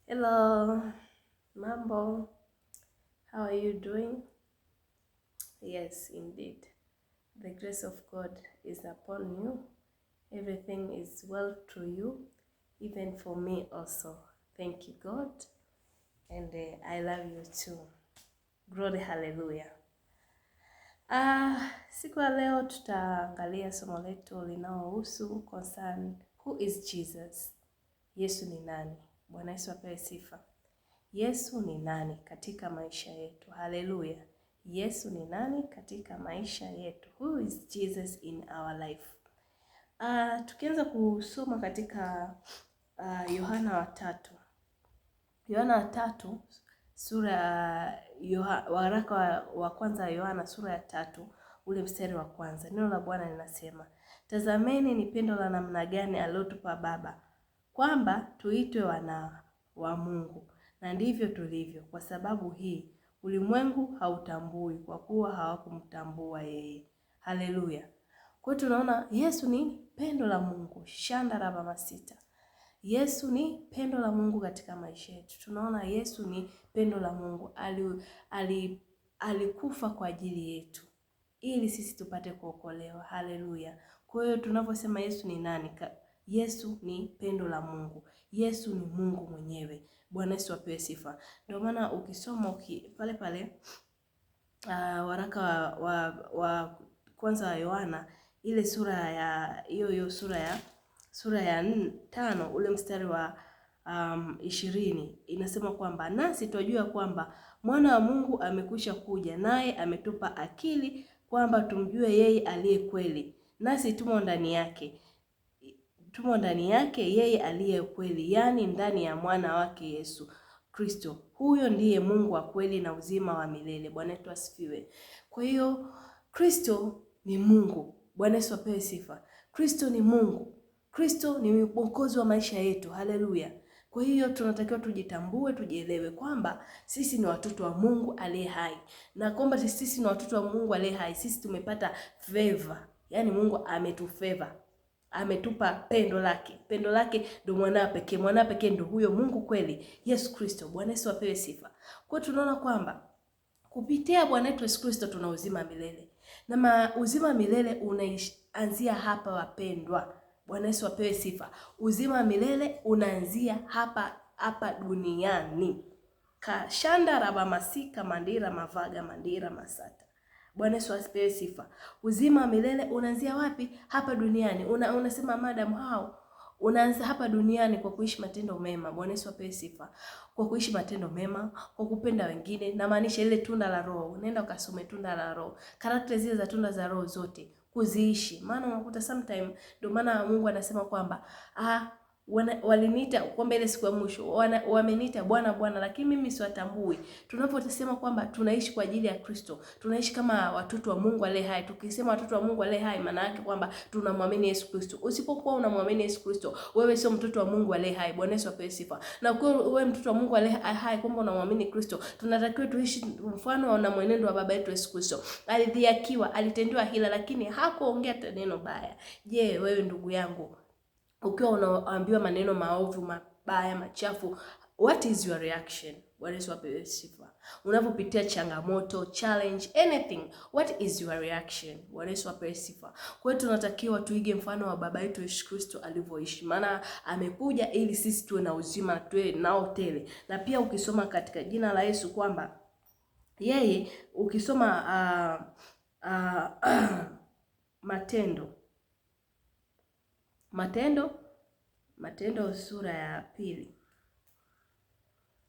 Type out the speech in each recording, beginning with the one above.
Hello, mambo. How are you doing? Yes, indeed. The grace of God is upon you. Everything is well to you, even for me also. Thank you, God. And I love you too. Glory, hallelujah. Siku ya leo tutaangalia somo letu linalohusu concern who is Jesus. Yesu ni nani? Bwana Yesu apewe sifa. Yesu ni nani katika maisha yetu? Haleluya. Yesu ni nani katika maisha yetu? Who is Jesus in our life? Tukianza kusoma katika Yohana wa 3. Yohana wa 3 waraka wa kwanza wa Yohana sura ya 3 ule mstari wa kwanza. Neno la Bwana linasema, tazameni ni pendo la namna gani alilotupa Baba, kwamba tuitwe wana wa Mungu. Na ndivyo tulivyo. Kwa sababu hii ulimwengu hautambui, kwa kuwa hawakumtambua yeye. Haleluya. Kwa hiyo tunaona Yesu ni pendo la Mungu. Shanda la mama sita. Yesu ni pendo la Mungu katika maisha yetu. Tunaona Yesu ni pendo la Mungu. Alikufa kwa ajili yetu ili sisi tupate kuokolewa. Haleluya. Kwa hiyo tunaposema Yesu ni nani? Yesu ni pendo la Mungu. Yesu ni Mungu mwenyewe. Bwana Yesu apewe sifa. Ndio maana ukisoma pale waraka wa kwanza wa Yohana ile sura ya sura ya 5 ule mstari wa 20 inasema kwamba nasi twajua kwamba mwana wa Mungu amekwisha kuja, naye ametupa akili kwamba tumjue yeye aliye kweli, nasi tumo ndani yake yeye aliye kweli, yani ndani ya mwana wake Yesu Kristo. Huyo ndiye Mungu wa kweli na uzima wa milele. Bwana wetu asifiwe. Kwa hiyo Kristo ni Mungu. Bwana Yesu apewe sifa. Kristo ni Mungu. Kristo ni mwokozi wa maisha yetu. Haleluya. Kwa hiyo tunatakiwa tujitambue, tujielewe kwamba sisi ni watoto wa Mungu aliye hai. Na kwamba sisi ni watoto wa Mungu aliye hai. Sisi tumepata favor. Yaani Mungu ametufavor. Ametupa pendo lake. Pendo lake ndio mwana pekee ndio huyo Mungu kweli, Yesu Kristo. Bwana Yesu apewe sifa. Kwa tunaona kwamba kupitia Bwana wetu Yesu Kristo tuna uzima milele. Na uzima milele unaanzia hapa wapendwa. Bwana Yesu apewe sifa. Uzima milele unaanzia hapa duniani. Kashanda rabamasika mandira mavaga mandira masata. Bwana Yesu apewe sifa. Uzima wa milele unaanzia wapi? Hapa duniani. Unasema madam hao unaanza hapa duniani kwa kuishi matendo mema. Bwana Yesu apewe sifa. Kwa kuishi matendo mema, kwa kupenda wengine, na maanisha ile tunda la Roho. Nenda ukasome tunda la Roho. Karakta zile za tunda za Roho zote kuziishi. Maana unakuta sometime ndio maana Mungu anasema kwamba waliniita kwamba ile siku ya mwisho wameniita Bwana Bwana, lakini mimi siwatambui. Tunaposema kwamba tunaishi kwa ajili ya Kristo, tunaishi kama watoto wa Mungu aliye hai. Tukisema watoto wa Mungu aliye hai, maana yake kwamba tunamwamini Yesu Kristo. Usipokuwa unamwamini Yesu Kristo, wewe sio mtoto wa Mungu aliye hai. Bwana Yesu apewe sifa. Na kwa wewe mtoto wa Mungu aliye hai, kwamba unamwamini Kristo, tunatakiwa tuishi mfano na mwenendo wa baba yetu Yesu Kristo. Alidhiakiwa, alitendewa hila, lakini hakuongea neno baya. Je, wewe ndugu yangu, ukiwa unaambiwa maneno maovu, mabaya, machafu, what is your reaction? Bwana Yesu apewe sifa. Unapopitia changamoto, challenge, anything, what is your reaction? Bwana Yesu apewe sifa. Kwa hiyo tunatakiwa tuige mfano wa baba yetu Yesu Kristo alivyoishi. Maana amekuja ili sisi tuwe na uzima, tuwe nao tele. Na pia ukisoma katika jina la Yesu kwamba yeye, ukisoma Matendo sura ya 2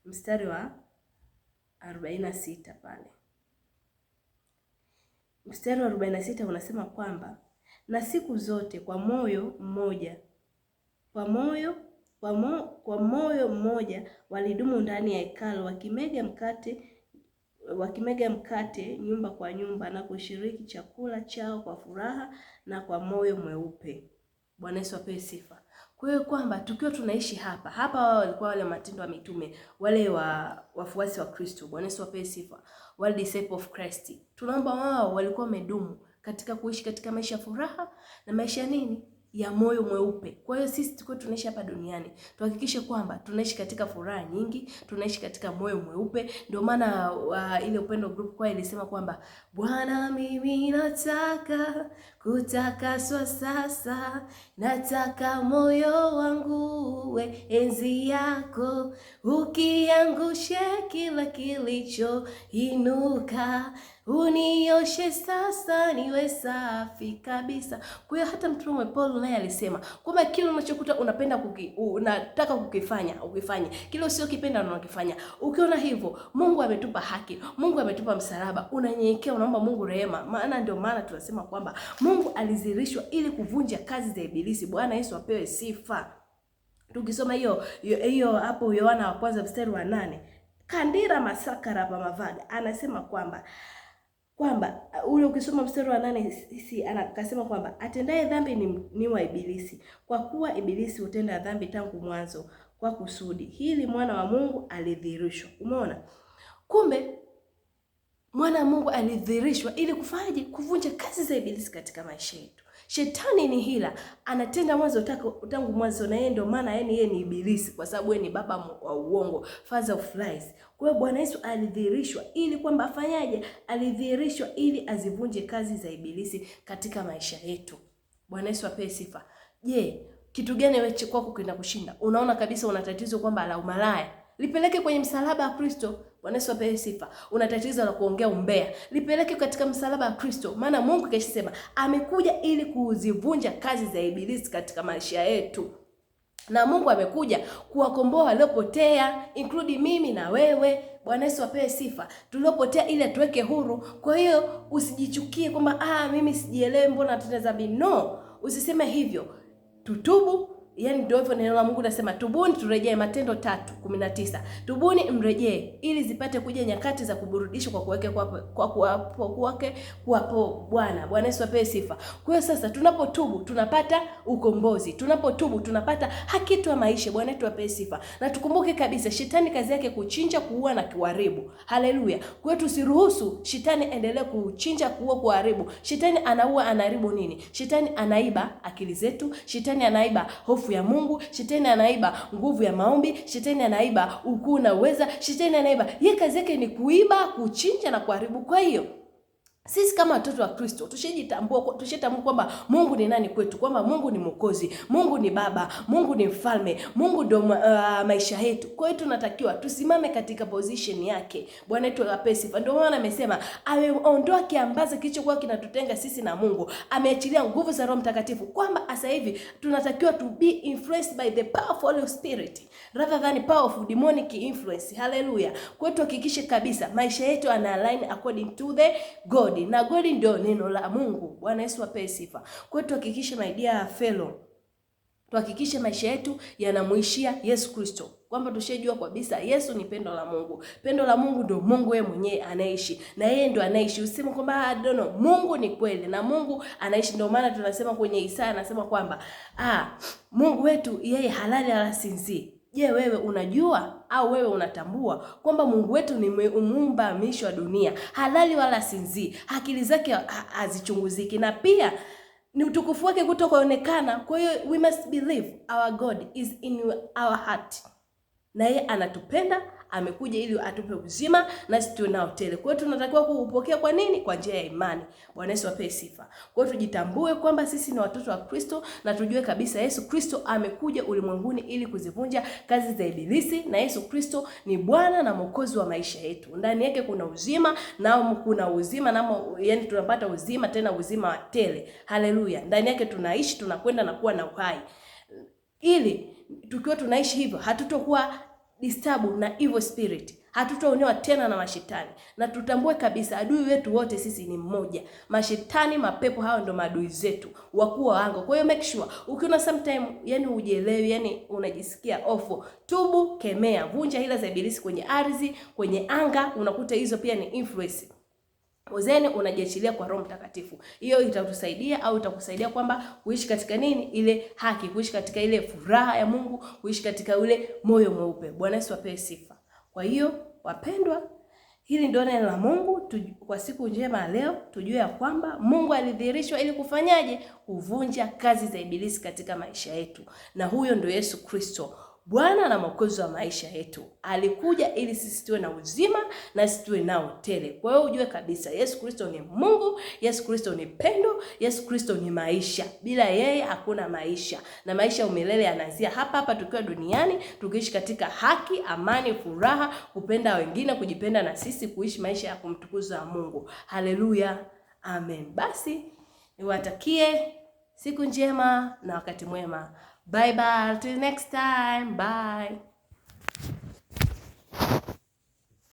mstari wa 46 pale. Mstari wa 46 unasema kwamba na siku zote kwa moyo mmoja walidumu ndani ya hekalu wakimega mkate nyumba kwa nyumba na kushiriki chakula chao kwa furaha na kwa moyo mweupe. Bwana Yesu apewe sifa. Kwa hiyo kwamba tukiwa tunaishi hapa wao walikuwa wale matendo ya mitume, wale wafuasi wa Kristo. Bwana Yesu apewe sifa. Wale disciples of Christ. Tunaomba wao walikuwa wamedumu katika kuishi katika maisha ya furaha na maisha nini? ya moyo mweupe. Kwa hiyo sisi tuko tunaishi hapa duniani, tuhakikishe kwamba tunaishi katika furaha nyingi, tunaishi katika moyo mweupe. Ndio maana ile Upendo Group kwa ilisema kwamba Bwana, mimi nataka kutakaswa sasa, nataka moyo wangu uwe enzi yako, ukiangushe kila kilichoinuka, unioshe sasa niwe safi kabisa. Kwa hiyo hata Mtume Paulo naye alisema kwamba kile unachokuta unataka kukifanya, ukifanye. Kile usiokipenda unakifanya. Ukiona hivyo, Mungu ametupa haki, Mungu ametupa msalaba, unanyenyekea, unaomba Mungu rehema. Ndio maana tunasema kwamba Mungu alizirishwa ili kuvunja kazi za ibilisi. Bwana Yesu apewe sifa. Tukisoma hiyo hapo Yohana wa kwanza mstari wa 8, Kandira Masakara pa Mavaga anasema kwamba ule ukisoma mstari wa 8 akasema kwamba atendaye dhambi ni wa ibilisi, kwa kuwa ibilisi hutenda dhambi tangu mwanzo kwa kusudi. Hili mwana wa Mungu alidhihirishwa. Umeona? Kumbe mwana wa Mungu alidhihirishwa ili kufaje? Kuvunja kazi za ibilisi katika maisha yetu. Shetani ni hila, anatenda mwanzo tangu mwanzo, na yeye ndio maana yeye ni ibilisi, kwa sababu yeye ni baba wa uongo, father of lies. Kwa hiyo Bwana Yesu alidhihirishwa ili kwamba afanyaje? Alidhihirishwa ili azivunje kazi za ibilisi katika maisha yetu. Bwana Yesu apewe sifa. Je, kitu gani wewe kwako kwenda kushinda? Unaona kabisa una tatizo kwamba la umalaya, lipeleke kwenye msalaba wa Kristo. Bwana Yesu apewe sifa. Una tatizo la kuongea umbea, lipeleke katika msalaba wa Kristo, maana Mungu keshisema amekuja ili kuzivunja kazi za ibilisi katika maisha yetu. Na Mungu amekuja kuwakomboa waliopotea, include mimi na wewe. Bwana Yesu apewe sifa. Tuliopotea ili tuweke huru. Kwa hiyo usijichukie kwamba mimi sijielewi, mbona natenda dhambi. No, usiseme hivyo. Tutubu. Yaani ndio hivyo neno la Mungu nasema tubuni turejee, Matendo 3:19. Tubuni mrejee ili zipate kuja nyakati za kuburudishwa kwa kuwapo Bwana. Bwana Yesu apewe sifa. Kwa hiyo sasa tunapotubu tunapata ukombozi. Tunapotubu tunapata haki ya maisha. Bwana wetu apewe sifa. Na tukumbuke kabisa shetani kazi yake kuchinja, kuua na kuharibu. Haleluya. Kwa hiyo tusiruhusu shetani endelee kuchinja, kuua, kuharibu. Shetani anaua, anaharibu nini? Shetani anaiba akili zetu, shetani anaiba hofu ya Mungu, shetani anaiba nguvu ya maombi, shetani anaiba ukuu na uweza, shetani anaiba. Yeye kazi yake ni kuiba, kuchinja na kuharibu. Kwa hiyo sisi kama watoto wa Kristo tushetambua kwamba Mungu ni nani kwetu, kwamba Mungu ni Mwokozi, Mungu ni Baba, Mungu ni Mfalme, Mungu ndio maisha yetu. Kwa hiyo tunatakiwa tusimame katika position yake. Bwana wetu apewe sifa. Ndio maana amesema ameondoa kiambaza kilichokuwa kinatutenga sisi na Mungu, ameachilia nguvu za Roho Mtakatifu, kwamba sasa hivi tunatakiwa to be influenced by the powerful Holy Spirit rather than power of demonic influence. Hallelujah. Kwa hiyo tuhakikishe kabisa maisha yetu ana align according to the God. Na God ndio neno la Mungu. Bwana Yesu apewe sifa. Kwa hiyo tuhakikishe, my dear fellow, tuhakikishe maisha yetu yanamuishia Yesu Kristo, kwamba tushejua kabisa Yesu ni pendo la Mungu. Pendo la Mungu ndio Mungu yeye mwenyewe anaishi, na yeye ndio anaishi. Useme kwamba I don't know, Mungu ni kweli na Mungu anaishi. Ndio maana tunasema kwenye Isaya anasema kwamba Mungu wetu yeye halali wala sinzii. Je, wewe unajua au wewe unatambua kwamba Mungu wetu ni muumba miisho wa dunia, halali wala sinzii, akili zake hazichunguziki, na pia ni utukufu wake kutokuonekana. Kwa hiyo we must believe our God is in our heart, na yeye anatupenda, amekuja ili atupe uzima na sisi tunao tele. Kwa hiyo tunatakiwa kuupokea kwa nini? Kwa njia ya imani. Bwana Yesu apewe sifa. Kwa hiyo tujitambue kwamba sisi ni watoto wa Kristo, na tujue kabisa Yesu Kristo amekuja ulimwenguni ili kuzivunja kazi za ibilisi, na Yesu Kristo ni Bwana na Mwokozi wa maisha yetu. Ndani yake kuna uzima, na kuna uzima yani tunapata uzima, tena uzima wa tele. Haleluya. Ndani yake tunaishi, tunakwenda na kuwa na uhai. Ili tukiwa tunaishi hivyo hatutokuwa disturb na evil spirit, hatutaonewa tena na mashetani, na tutambue kabisa adui wetu wote sisi ni mmoja. Mashetani, mapepo, hao ndio maadui zetu wakuu wa anga. Kwa hiyo make sure ukiona sometime yani hujielewi, yani unajisikia ofu, tubu, kemea, vunja hila za ibilisi kwenye ardhi, kwenye anga. Unakuta hizo pia ni influence. Uzeni unajiachilia kwa Roho Mtakatifu. Hiyo itatusaidia au itakusaidia kwamba kuishi katika nini? Ile haki, kuishi katika ile furaha ya Mungu, kuishi katika ule moyo mweupe. Bwana Yesu apewe sifa. Kwa hiyo wapendwa, Hili ndio neno la Mungu kwa siku njema leo. Tujue ya kwamba Mungu alidhihirishwa ili kufanyaje? Kuvunja kazi za ibilisi katika maisha yetu, na huyo ndio Yesu Kristo, Bwana na Mwokozi wa maisha yetu. Alikuja ili sisi tuwe na uzima na sisi tuwe nao tele. Kwa hiyo ujue kabisa Yesu Kristo ni Mungu, Yesu Kristo ni pendo, Yesu Kristo ni maisha. Bila yeye hakuna maisha, na maisha umilele yanaanzia hapa hapa tukiwa duniani, tukiishi katika haki, amani, furaha, kupenda wengine, kujipenda na sisi, kuishi maisha ya kumtukuza Mungu. Haleluya, amen. Basi niwatakie siku njema na wakati mwema. Bye bye, till next time. Bye.